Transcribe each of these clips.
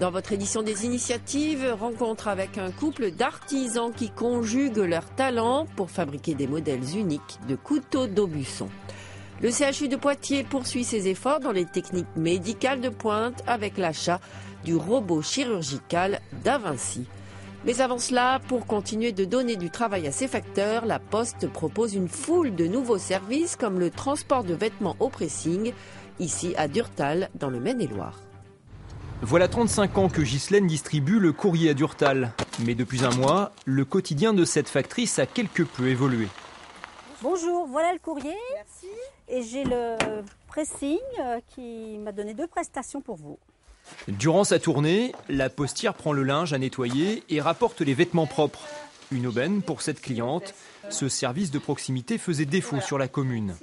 Dans votre édition des initiatives, rencontre avec un couple d'artisans qui conjuguent leurs talents pour fabriquer des modèles uniques de couteaux d'Aubusson. Le CHU de Poitiers poursuit ses efforts dans les techniques médicales de pointe avec l'achat du robot chirurgical d'Avinci. Mais avant cela, pour continuer de donner du travail à ses facteurs, la Poste propose une foule de nouveaux services comme le transport de vêtements au pressing, ici à Durtal, dans le Maine-et-Loire. Voilà 35 ans que Ghislaine distribue le courrier à Durtal. Mais depuis un mois, le quotidien de cette factrice a quelque peu évolué. Bonjour, voilà le courrier. Merci. Et j'ai le pressing qui m'a donné 2 prestations pour vous. Durant sa tournée, la postière prend le linge à nettoyer et rapporte les vêtements propres. Une aubaine pour cette cliente. Ce service de proximité faisait défaut sur la commune.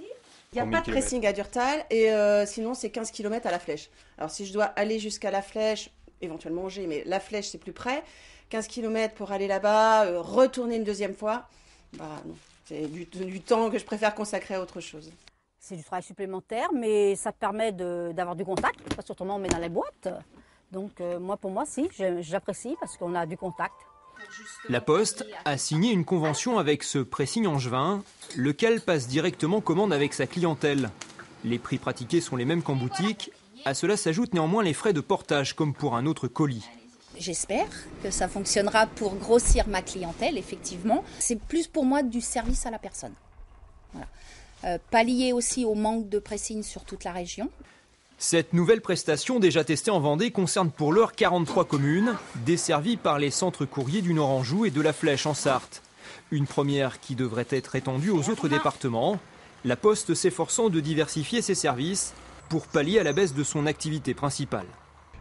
Il n'y a pas de pressing à Durtal et sinon c'est 15 km à La Flèche. Alors si je dois aller jusqu'à La Flèche, éventuellement Angers, mais La Flèche c'est plus près, 15 km pour aller là-bas, retourner une deuxième fois, non. C'est du temps que je préfère consacrer à autre chose. C'est du travail supplémentaire, mais ça permet d'avoir du contact, parce qu'autrement on met dans les boîtes. Donc pour moi, si, j'apprécie parce qu'on a du contact. La Poste a signé une convention avec ce pressing angevin, lequel passe directement commande avec sa clientèle. Les prix pratiqués sont les mêmes qu'en boutique. À cela s'ajoutent néanmoins les frais de portage, comme pour un autre colis. J'espère que ça fonctionnera pour grossir ma clientèle, effectivement. C'est plus pour moi du service à la personne. Voilà. Pallier aussi au manque de pressing sur toute la région. Cette nouvelle prestation, déjà testée en Vendée, concerne pour l'heure 43 communes, desservies par les centres courriers du Nord-Anjou et de la Flèche en Sarthe. Une première qui devrait être étendue aux autres départements. La Poste s'efforçant de diversifier ses services pour pallier à la baisse de son activité principale.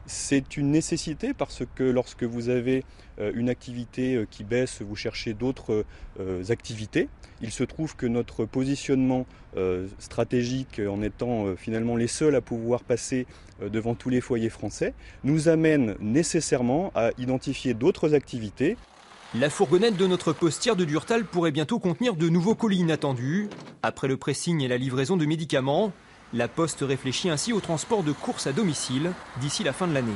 C'est une nécessité parce que lorsque vous avez une activité qui baisse, vous cherchez d'autres activités. Il se trouve que notre positionnement stratégique, en étant finalement les seuls à pouvoir passer devant tous les foyers français, nous amène nécessairement à identifier d'autres activités. La fourgonnette de notre postière de Durtal pourrait bientôt contenir de nouveaux colis inattendus. Après le pressing et la livraison de médicaments, la Poste réfléchit ainsi au transport de courses à domicile d'ici la fin de l'année.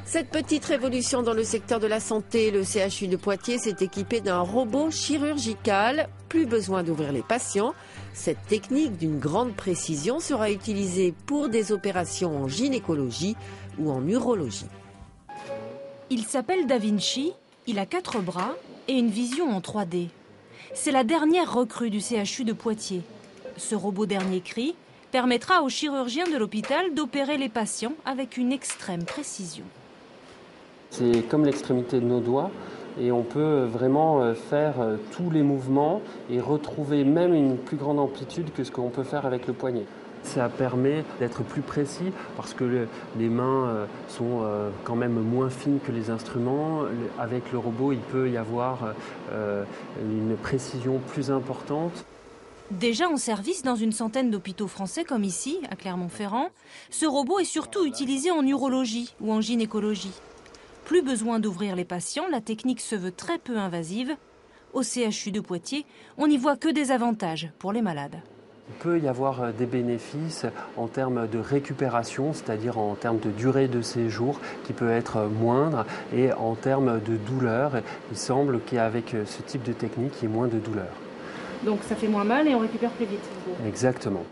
Cette petite révolution dans le secteur de la santé, le CHU de Poitiers s'est équipé d'un robot chirurgical. Plus besoin d'ouvrir les patients. Cette technique d'une grande précision sera utilisée pour des opérations en gynécologie ou en urologie. Il s'appelle DaVinci, il a 4 bras et une vision en 3D. C'est la dernière recrue du CHU de Poitiers. Ce robot dernier cri permettra aux chirurgiens de l'hôpital d'opérer les patients avec une extrême précision. C'est comme l'extrémité de nos doigts et on peut vraiment faire tous les mouvements et retrouver même une plus grande amplitude que ce qu'on peut faire avec le poignet. Ça permet d'être plus précis parce que les mains sont quand même moins fines que les instruments. Avec le robot, il peut y avoir une précision plus importante. Déjà en service dans une centaine d'hôpitaux français comme ici, à Clermont-Ferrand, ce robot est surtout utilisé en urologie ou en gynécologie. Plus besoin d'ouvrir les patients, la technique se veut très peu invasive. Au CHU de Poitiers, on n'y voit que des avantages pour les malades. Il peut y avoir des bénéfices en termes de récupération, c'est-à-dire en termes de durée de séjour qui peut être moindre et en termes de douleur. Il semble qu'avec ce type de technique, il y ait moins de douleur. Donc ça fait moins mal et on récupère plus vite. Exactement.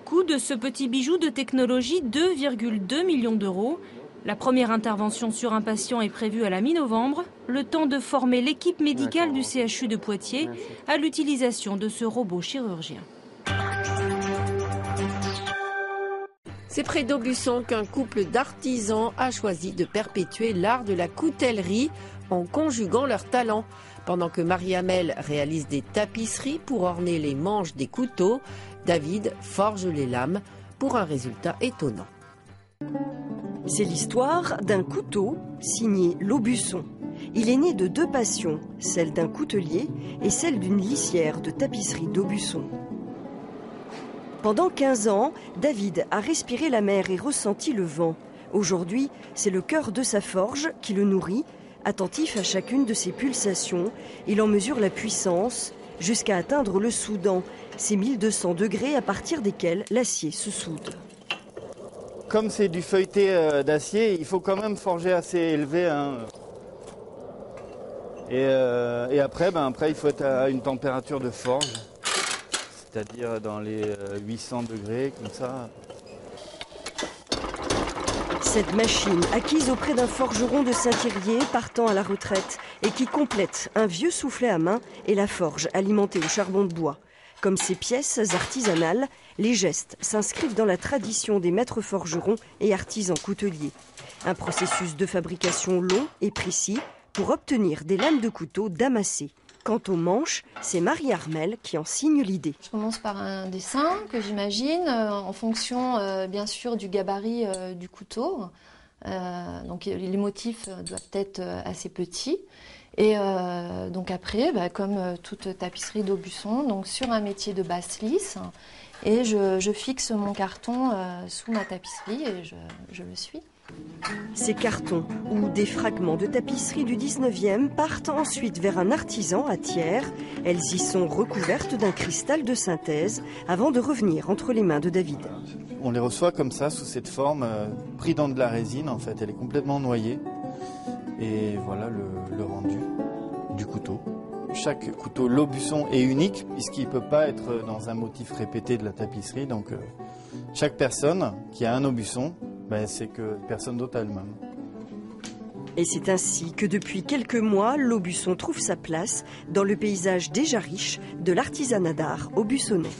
Coût de ce petit bijou de technologie, 2,2 millions d'euros. La première intervention sur un patient est prévue à la mi-novembre, le temps de former l'équipe médicale du CHU de Poitiers à l'utilisation de ce robot chirurgien. C'est près d'Aubusson qu'un couple d'artisans a choisi de perpétuer l'art de la coutellerie en conjuguant leurs talents. Pendant que Marie-Amel réalise des tapisseries pour orner les manches des couteaux, David forge les lames pour un résultat étonnant. C'est l'histoire d'un couteau signé l'Aubusson. Il est né de 2 passions, celle d'un coutelier et celle d'une lissière de tapisserie d'Aubusson. Pendant 15 ans, David a respiré la mer et ressenti le vent. Aujourd'hui, c'est le cœur de sa forge qui le nourrit. Attentif à chacune de ses pulsations, il en mesure la puissance jusqu'à atteindre le soudant, ces 1200 degrés à partir desquels l'acier se soude. comme c'est du feuilleté d'acier, il faut quand même forger assez élevé. Hein. Et après, il faut être à une température de forge, c'est-à-dire dans les 800 degrés, comme ça. Cette machine, acquise auprès d'un forgeron de Saint-Thirier partant à la retraite et qui complète un vieux soufflet à main et la forge alimentée au charbon de bois. Comme ces pièces artisanales, les gestes s'inscrivent dans la tradition des maîtres forgerons et artisans couteliers. Un processus de fabrication long et précis pour obtenir des lames de couteau damassées. Quant aux manches, c'est Marie Armel qui en signe l'idée. Je commence par un dessin que j'imagine en fonction bien sûr du gabarit du couteau. Donc les motifs doivent être assez petits. Et donc après, comme toute tapisserie d'Aubusson, donc sur un métier de basse lisse, et je fixe mon carton sous ma tapisserie et je le suis. Ces cartons ou des fragments de tapisserie du 19e partent ensuite vers un artisan à Thiers. Elles y sont recouvertes d'un cristal de synthèse avant de revenir entre les mains de David. On les reçoit comme ça, sous cette forme, pris dans de la résine en fait. Elle est complètement noyée. Et voilà le rendu du couteau. Chaque couteau l'Aubusson est unique puisqu'il ne peut pas être dans un motif répété de la tapisserie. Donc chaque personne qui a un Aubusson, c'est que personne d'autre a le même. Et c'est ainsi que depuis quelques mois, l'Aubusson trouve sa place dans le paysage déjà riche de l'artisanat d'art aubussonnais.